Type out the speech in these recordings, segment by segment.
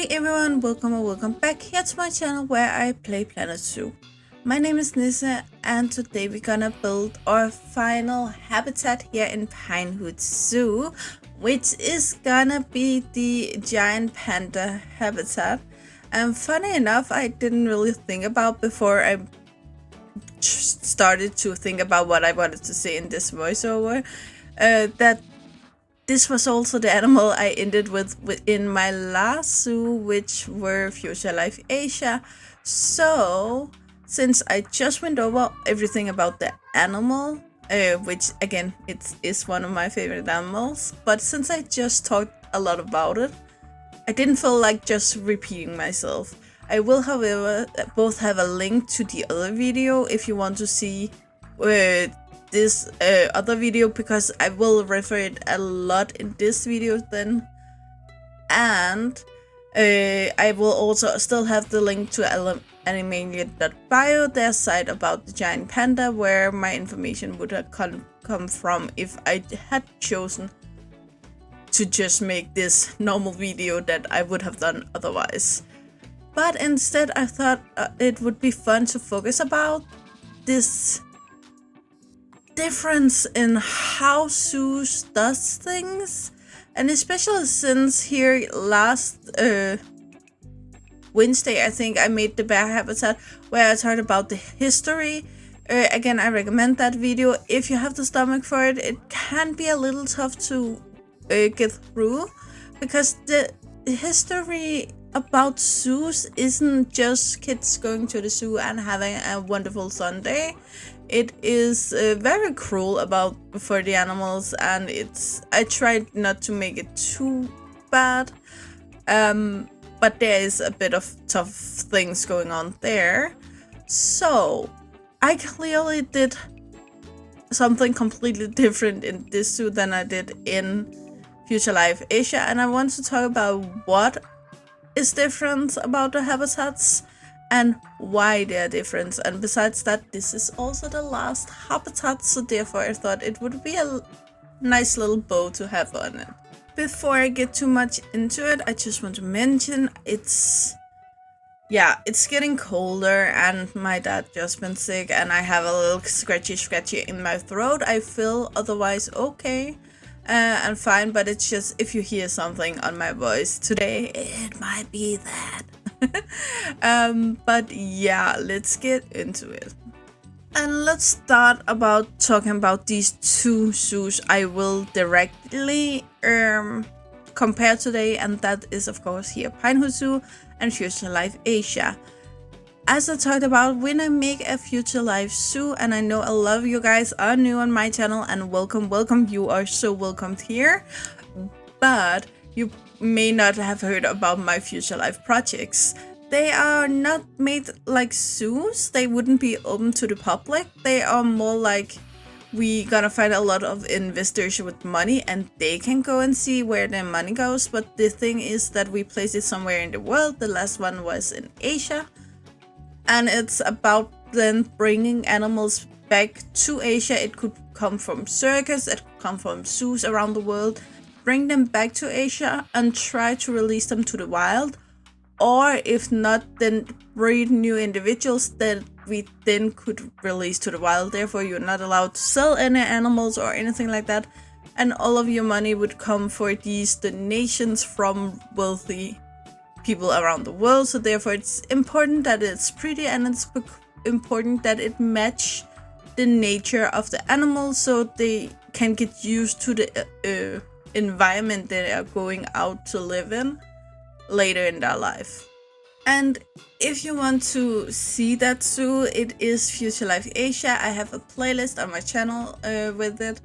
Hey everyone, welcome or welcome back here to my channel where I play PineHut Zoo. My name is Nissa and today we're gonna build our final habitat here in PineHut Zoo, which is gonna be the Giant Panda habitat. And funny enough, I didn't really think about before I started to think about what I wanted to say in this voiceover, that this was also the animal I ended with in my last zoo, which were Future Life Asia. So, since I just went over everything about the animal, which again, it is one of my favorite animals, but since I just talked a lot about it, I didn't feel like just repeating myself. I will, however, both have a link to the other video if you want to see this other video, because I will refer it a lot in this video then. And I will also still have the link to animania.bio, their site about the Giant Panda, where my information would have come from if I had chosen to just make this normal video that I would have done otherwise. But instead I thought it would be fun to focus about this difference in how zoos does things, and especially since here last Wednesday I think I made the bear habitat where I talked about the history. Again, I recommend that video if you have the stomach for it. It can be a little tough to get through, because the history about zoos isn't just kids going to the zoo and having a wonderful Sunday. It is very cruel for the animals, and I tried not to make it too bad, but there is a bit of tough things going on there. So I clearly did something completely different in this zoo than I did in Future Life Asia, and I want to talk about what is different about the habitats and why they are different. And besides that, this is also the last habitat, so therefore I thought it would be a nice little bow to have on it. Before I get too much into it, I just want to mention it's getting colder and my dad just been sick and I have a little scratchy in my throat. I feel otherwise okay and fine, but it's just if you hear something on my voice today, it might be that. But yeah, let's get into it. And let's start about talking about these two zoos I will directly compare today, and that is of course here PineHut Zoo and Future Life Asia. As I talked about, when I make a Future Life Zoo, and I know a lot of you guys are new on my channel, and welcome, you are so welcomed here, but you may not have heard about my Future Life projects. They are not made like zoos. They wouldn't be open to the public. They are more like we gonna find a lot of investors with money and they can go and see where their money goes. But the thing is that we place it somewhere in the world. The last one was in Asia, and it's about then bringing animals back to Asia. It could come from circus, it could come from zoos around the world. Bring them back to Asia and try to release them to the wild, or if not, then breed new individuals that we then could release to the wild. Therefore, you're not allowed to sell any animals or anything like that, and all of your money would come for these donations from wealthy people around the world. So therefore, it's important that it's pretty, and it's important that it match the nature of the animals so they can get used to the environment they are going out to live in later in their life. And if you want to see that zoo, it is Future Life Asia. I have a playlist on my channel with it,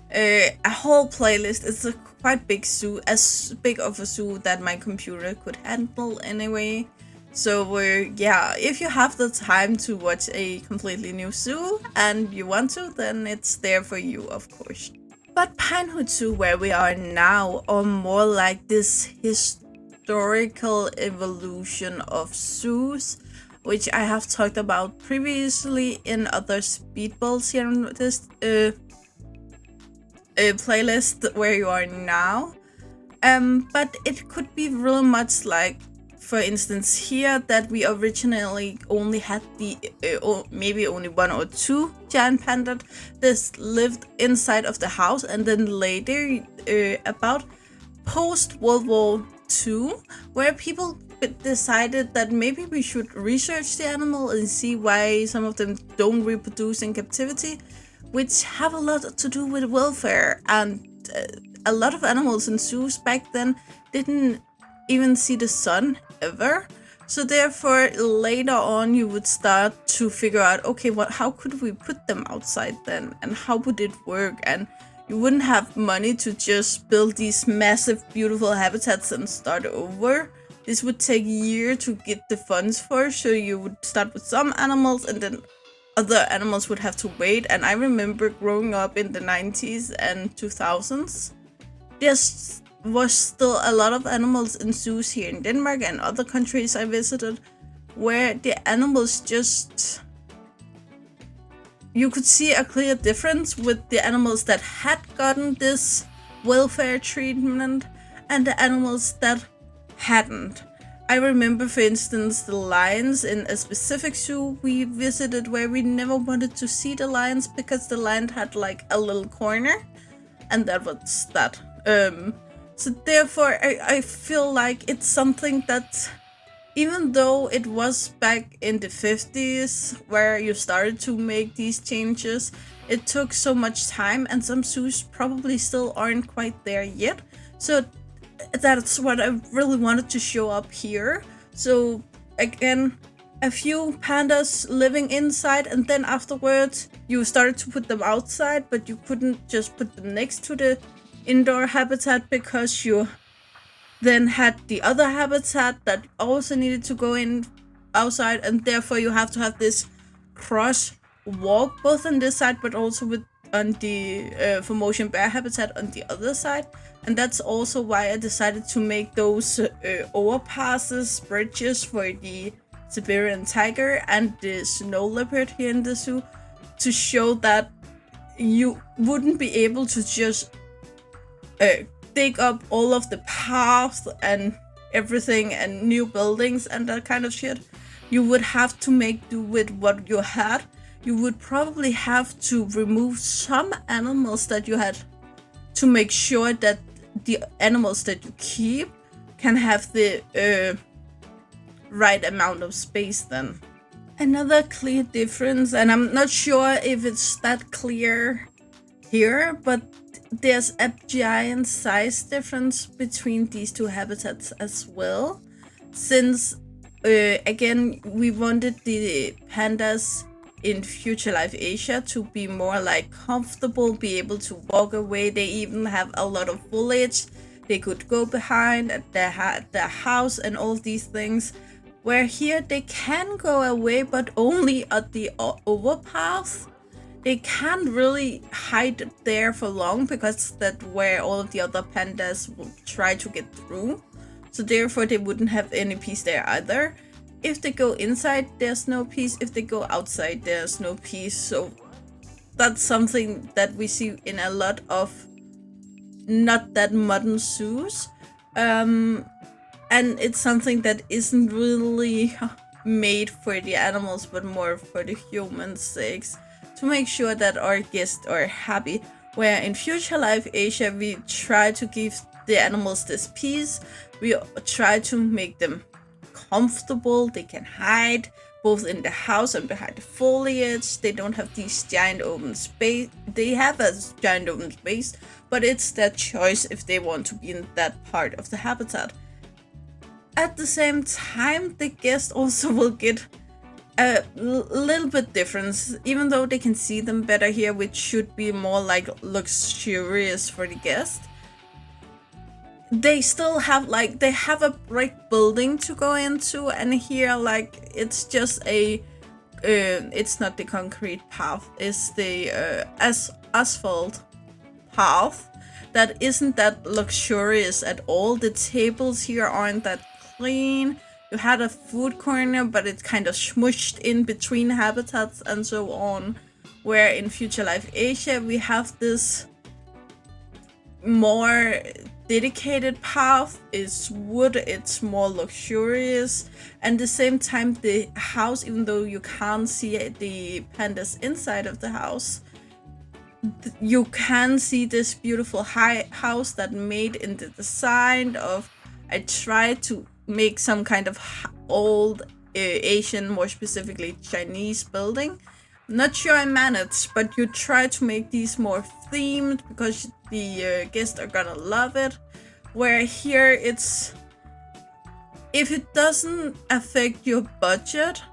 a whole playlist. It's a quite big zoo, as big of a zoo that my computer could handle anyway. So if you have the time to watch a completely new zoo and you want to, then it's there for you, of course. But PineHut Zoo, where we are now, are more like this historical evolution of zoos, which I have talked about previously in other speedballs here on this playlist where you are now. But it could be really much like for instance here, that we originally only had the maybe only 1 or 2 giant pandas that lived inside of the house, and then later about post World War II, where people decided that maybe we should research the animal and see why some of them don't reproduce in captivity, which have a lot to do with welfare. And a lot of animals in zoos back then didn't even see the sun ever. So therefore, later on, you would start to figure out, okay, how could we put them outside then, and how would it work? And you wouldn't have money to just build these massive, beautiful habitats and start over. This would take years to get the funds for, so you would start with some animals and then other animals would have to wait. And I remember growing up in the 90s and 2000s, there was still a lot of animals in zoos here in Denmark and other countries I visited, where the animals just... You could see a clear difference with the animals that had gotten this welfare treatment and the animals that hadn't. I remember, for instance, the lions in a specific zoo we visited, where we never wanted to see the lions because the lion had like a little corner, and that was that. So therefore, I feel like it's something that, even though it was back in the 50s where you started to make these changes, it took so much time, and some zoos probably still aren't quite there yet. So that's what I really wanted to show up here. So again, a few pandas living inside, and then afterwards you started to put them outside, but you couldn't just put them next to the indoor habitat because you then had the other habitat that also needed to go in outside, and therefore you have to have this cross walk both on this side but also on the Formosan bear habitat on the other side. And that's also why I decided to make those overpasses, bridges for the Siberian tiger and the snow leopard here in the zoo, to show that you wouldn't be able to just dig up all of the paths and everything and new buildings and that kind of shit. You would have to make do with what you had. You would probably have to remove some animals that you had to make sure that the animals that you keep can have the right amount of space then. Another clear difference, and I'm not sure if it's that clear here, but there's a giant size difference between these two habitats as well. Since again, we wanted the pandas in Future Life Asia to be more like comfortable, be able to walk away. They even have a lot of foliage they could go behind at their house and all these things. Where here they can go away, but only at the overpath. They can't really hide there for long because that's where all of the other pandas will try to get through. So therefore they wouldn't have any peace there either. If they go inside, there's no peace. If they go outside, there's no peace. So that's something that we see in a lot of not that modern zoos. And it's something that isn't really made for the animals, but more for the humans' sakes, to make sure that our guests are happy. Where in Future Life Asia, we try to give the animals this peace. We try to make them comfortable. They can hide both in the house and behind the foliage. They don't have these giant open space. They have a giant open space, but it's their choice if they want to be in that part of the habitat. At the same time, the guest also will get a little bit difference, even though they can see them better here, which should be more like luxurious for the guest. They still have they have a brick building to go into, and here it's just it's not the concrete path, it's the asphalt path that isn't that luxurious at all. The tables here aren't that clean. You had a food corner, but it's kind of smushed in between habitats and so on. Where in Future Life Asia, we have this more dedicated path, it's wood, it's more luxurious, and at the same time the house, even though you can't see the pandas inside of the house, you can see this beautiful high house that made in the design of, I tried to make some kind of old Asian, more specifically Chinese building. Not sure I managed, but you try to make these more themed because the guests are gonna love it. Where here it's, if it doesn't affect your budget,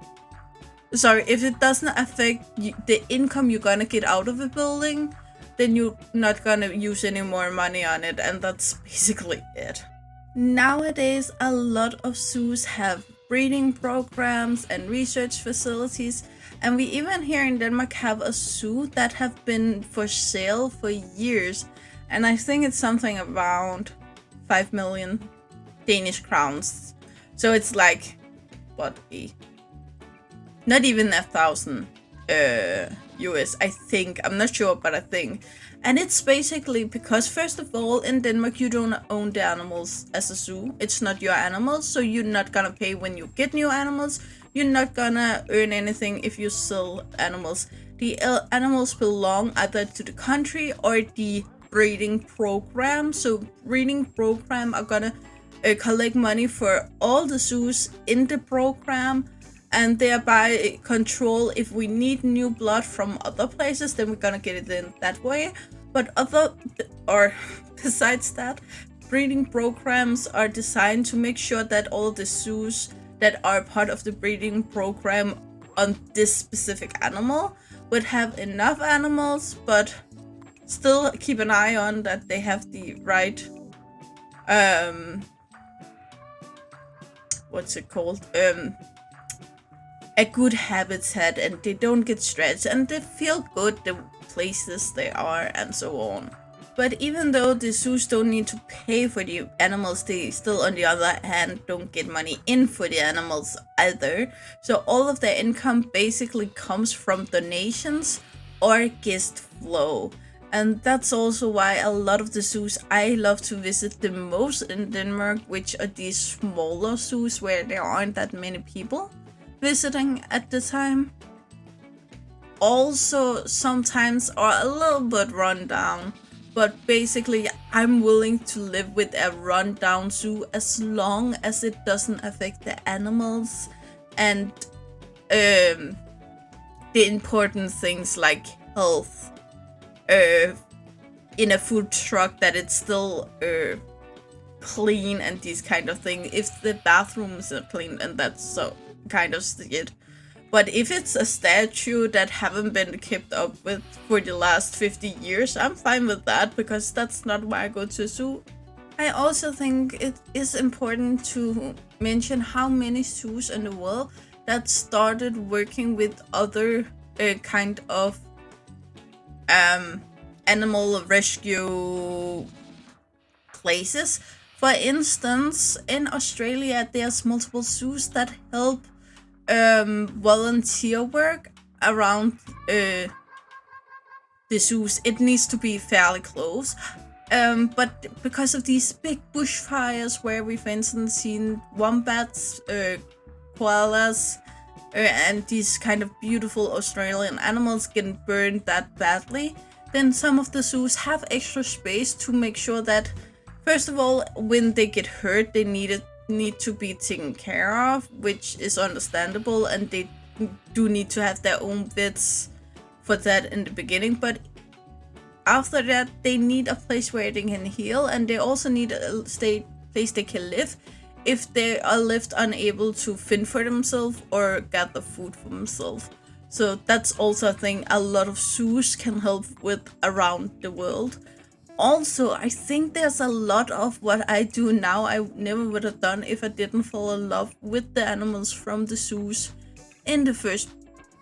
if it doesn't affect the income you're gonna get out of a building, then you're not gonna use any more money on it, and that's basically it. Nowadays, a lot of zoos have breeding programs and research facilities, and we even here in Denmark have a zoo that have been for sale for years, and I think it's something around 5 million Danish crowns. So it's like, what, not even 1,000 US, I think. I'm not sure, but I think. And it's basically because, first of all, in Denmark, you don't own the animals as a zoo. It's not your animals, so you're not gonna pay when you get new animals. You're not gonna earn anything if you sell animals. The animals belong either to the country or the breeding program. So breeding program are gonna collect money for all the zoos in the program, and thereby control if we need new blood from other places, then we're gonna get it in that way. But besides that, breeding programs are designed to make sure that all the zoos that are part of the breeding program on this specific animal would have enough animals, but still keep an eye on that they have the right what's it called, a good habitat, and they don't get stretched and they feel good the places they are and so on. But even though the zoos don't need to pay for the animals, they still on the other hand don't get money in for the animals either. So all of their income basically comes from donations or guest flow. And that's also why a lot of the zoos I love to visit the most in Denmark, which are these smaller zoos where there aren't that many people visiting at the time, also sometimes are a little bit run down. But basically, I'm willing to live with a rundown zoo as long as it doesn't affect the animals and the important things like health. In a food truck, that it's still clean and these kind of things. If the bathrooms are clean, and that's so kind of it. But if it's a statue that haven't been kept up with for the last 50 years, I'm fine with that, because that's not why I go to a zoo. I also think it is important to mention how many zoos in the world that started working with other kind of animal rescue places. For instance, in Australia, there's multiple zoos that help volunteer work around the zoos. It needs to be fairly close, but because of these big bushfires where we, for instance, seen wombats, koalas, and these kind of beautiful Australian animals getting burned that badly, then some of the zoos have extra space to make sure that, first of all, when they get hurt, they need to be taken care of, which is understandable, and they do need to have their own vets for that in the beginning. But after that, they need a place where they can heal, and they also need a place they can live if they are left unable to fend for themselves or gather food for themselves. So that's also a thing a lot of zoos can help with around the world. Also, I think there's a lot of what I do now I never would have done if I didn't fall in love with the animals from the zoos in the first.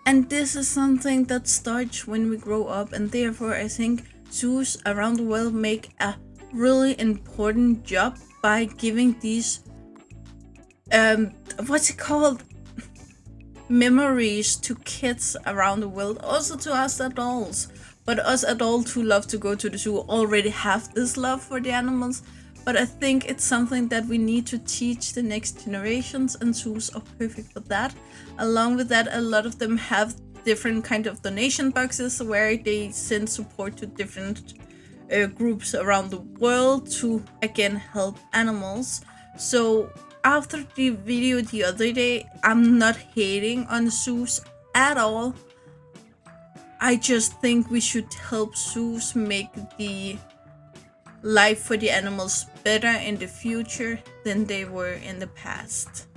And this is something that starts when we grow up, and therefore I think zoos around the world make a really important job by giving these memories to kids around the world, also to us adults, But us adults who love to go to the zoo already have this love for the animals. But I think it's something that we need to teach the next generations, and zoos are perfect for that. Along with that, a lot of them have different kind of donation boxes where they send support to different groups around the world to again help animals. So after the video the other day, I'm not hating on zoos at all. I just think we should help zoos make the life for the animals better in the future than they were in the past.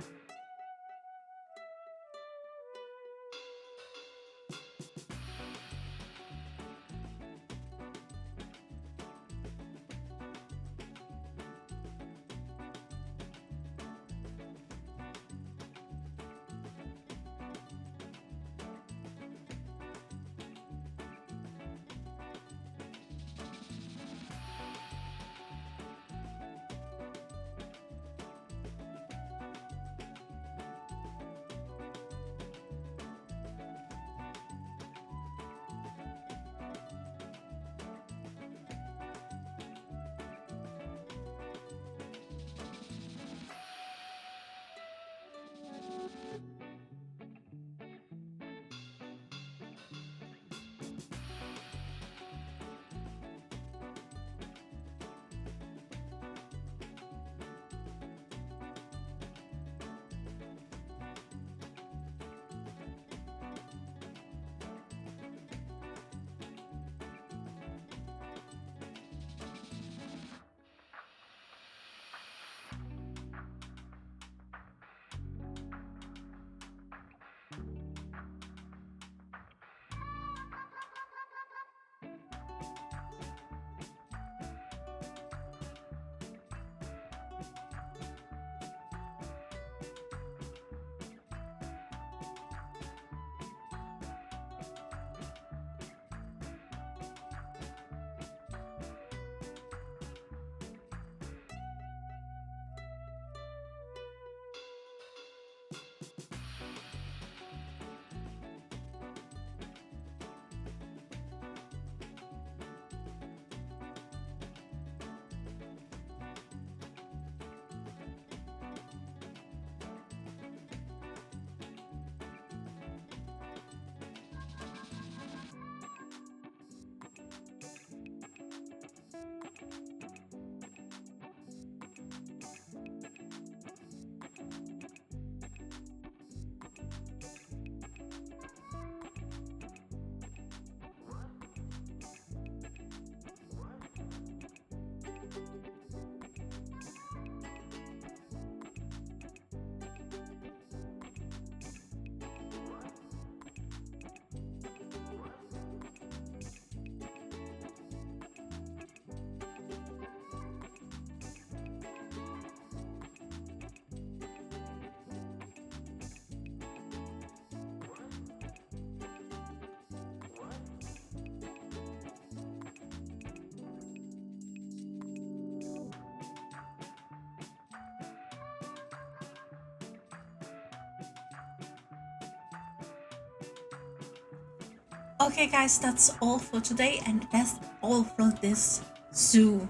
Okay guys, that's all for today, and that's all from this zoo.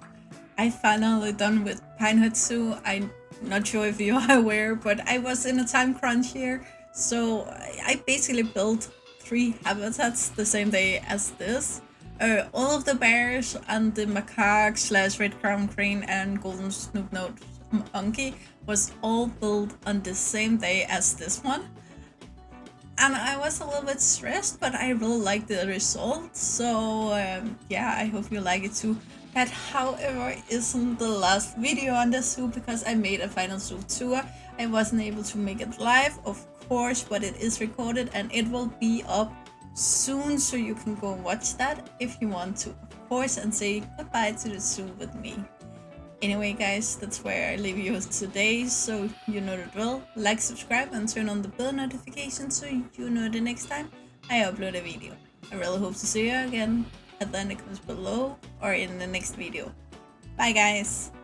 I finally done with PineHut Zoo. I'm not sure if you are aware, but I was in a time crunch here, so I basically built 3 habitats the same day as this. All of the bears and the macaque slash red crown crane and golden snoop nose monkey was all built on the same day as this one. And I was a little bit stressed, but I really liked the result. So yeah, I hope you like it too. That, however, isn't the last video on the zoo because I made a final zoo tour. I wasn't able to make it live, of course, but it is recorded and it will be up soon, so you can go watch that if you want to, of course, and say goodbye to the zoo with me. Anyway guys, that's where I leave you today, so you know the drill. Like, subscribe and turn on the bell notification so you know the next time I upload a video. I really hope to see you again at the comments below or in the next video. Bye guys!